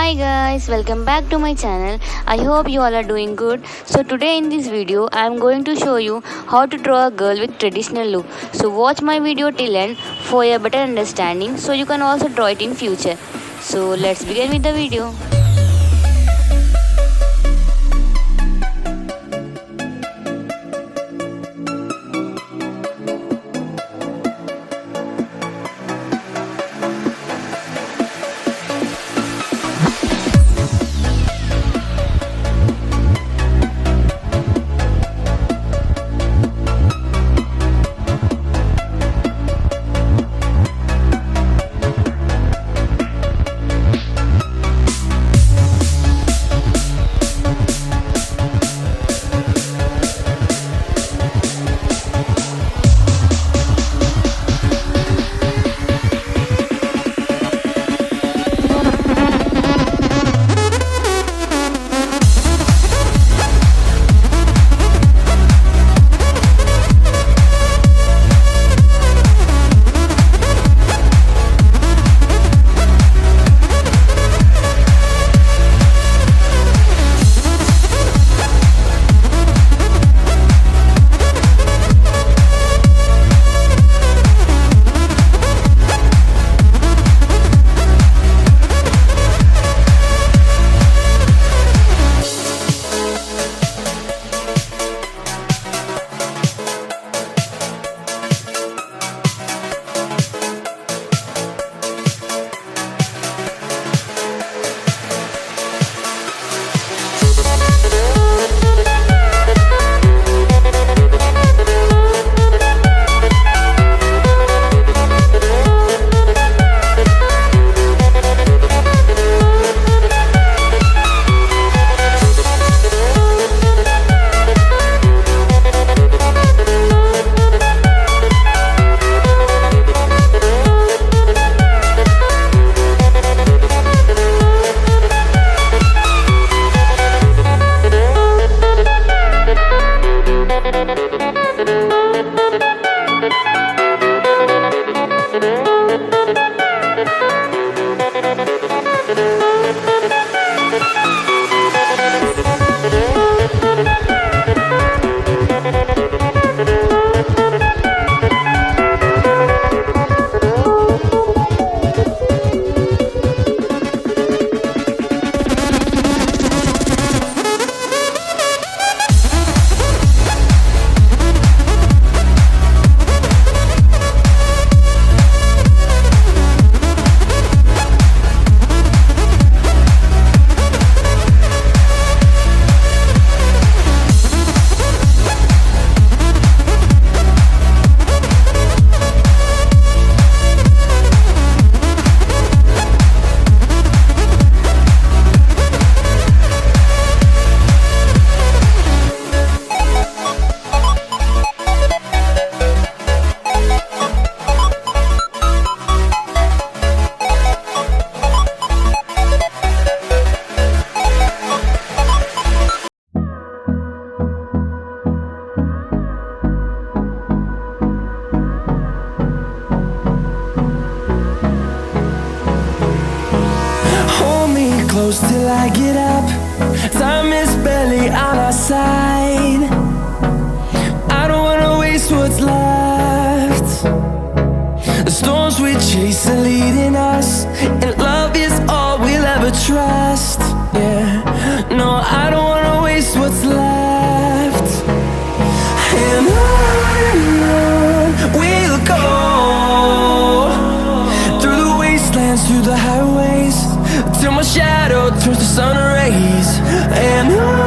Hi guys, welcome back to my channel. I hope you all are doing good. So today in this video I am going to show you how to draw a girl with traditional look. So watch my video till end for a better understanding so you can also draw it in future. So let's begin with the video. Close till I get up. Time is barely on our side. I don't wanna waste what's left. The storms we chase are leading us, and love is all we'll ever trust. Yeah, no, I don't wanna waste what's left. And on we'll go, through the wastelands, through the highways, till my shadow turns to sun rays. And on